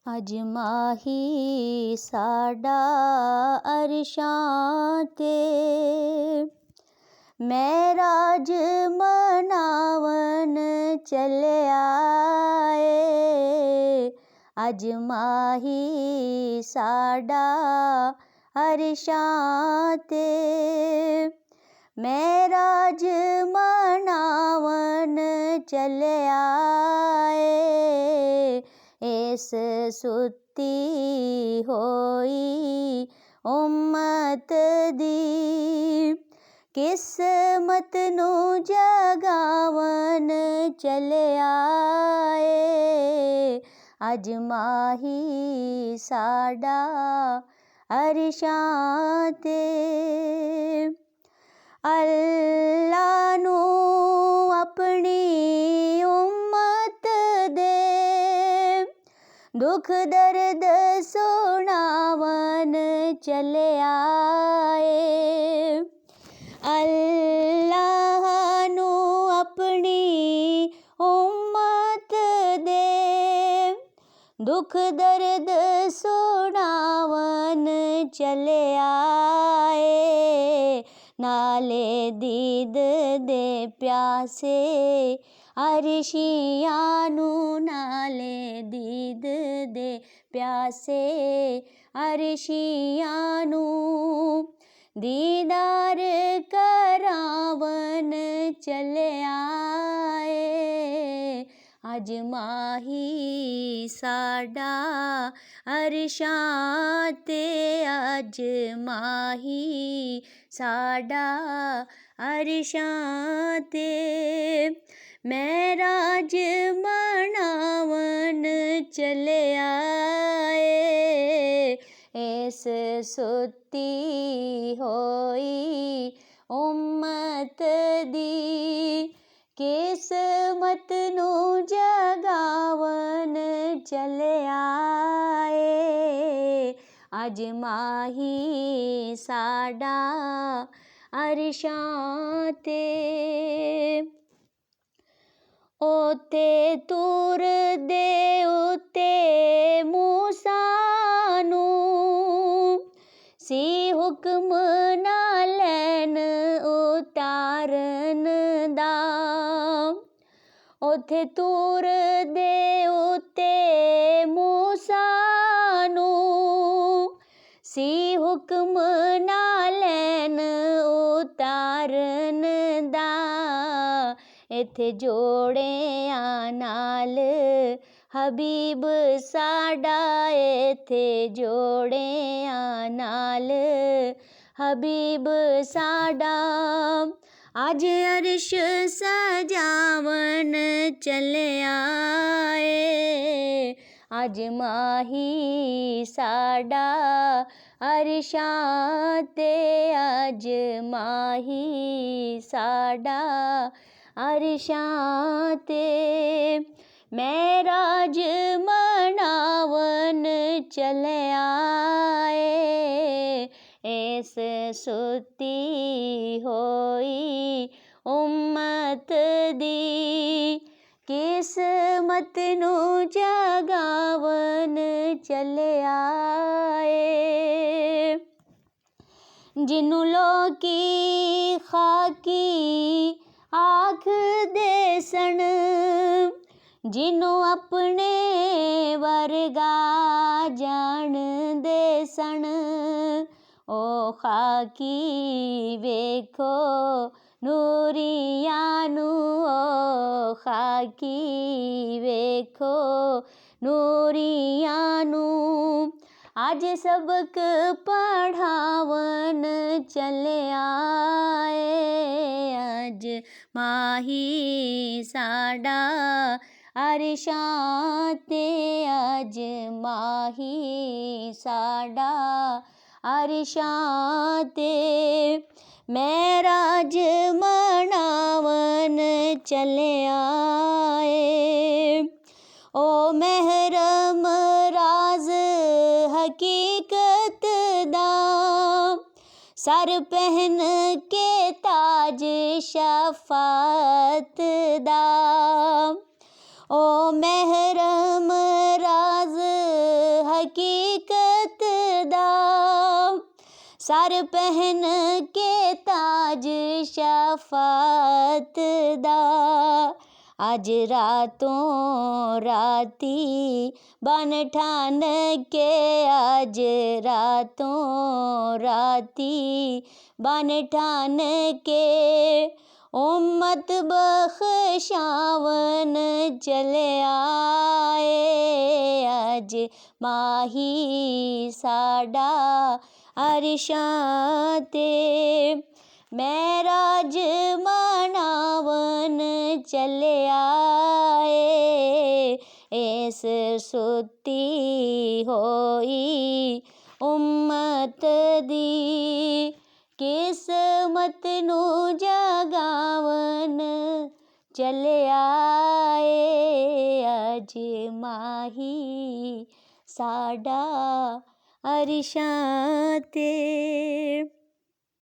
अज माही साडा अरशां ते महराज मनावन चलिया ए। अज माही साडा अरशां ते महराज मनावन चलिया ए। इस सुती होई उम्मत दी किस्मत नू जगावन चलिया ए। अज माही साडा अरशां ते अल्लाह नू अपनी उम्मत दे दुख दर्द सुनावन चलिया ए। अल्लाह नू अपनी उम्मत दे दुख दर्द सुनावन चलिया ए। नाले दीद दे प्यासे अरशियां नू नाले दीद दे प्यासे अरशियां नू दीदार करावन चलिया ए। अज माही साडा अरशां ते अज माही साडा अरशां ते महराज मनावन चलिया ए। इस सुती होई उम्मत दी किस्मत नू जगावन चलिया ए। अज माही साडा अरशां ते ओते तूर दे उते मूसा नू सी हुक्म ना लैन उतारन दा। ओथे तूर दे उते मूसा नू सी हुक्म ना लैन उतारन दा। इत्थे जोड़ियां नाल हबीब साडा इत्थे जोड़ियां नाल हबीब साडा अज अरश सजावन चलिया ए। अज माही साडा अरशां ते अज माही साडा अरशां ते महराज मनावन चलिया ए। इस सुती होई उम्मत दी किस्मत नू जगावन चलिया ए। जिन्नू लोकी खाकी आख दे सन जिन्नू अपने वर्गा जान दे सन ओ खाकी वेखो नूरियां नू ओ खाकी वेखो नूरियां नू अज सबक पढ़ावन चलिया ए। अज माही साडा अरशां ते अज माही साडा अरशां ते महराज मनावन चलिया ए। ओ महरम राज हकीकत दा सर पहन के ताज शफात दा ओ महरम राज हकीकत दा सर पहन के ताज शफात दा अज रातों राती बन ठान के अज रातों राती बन ठान के उम्मत बख्शावन चले आए अज माही साडा अरशां ते महराज मनावन चले आए इस सुती होई उम्मत दी किस्मत नू जगावन चले आए अज माही साडा अरशां ते।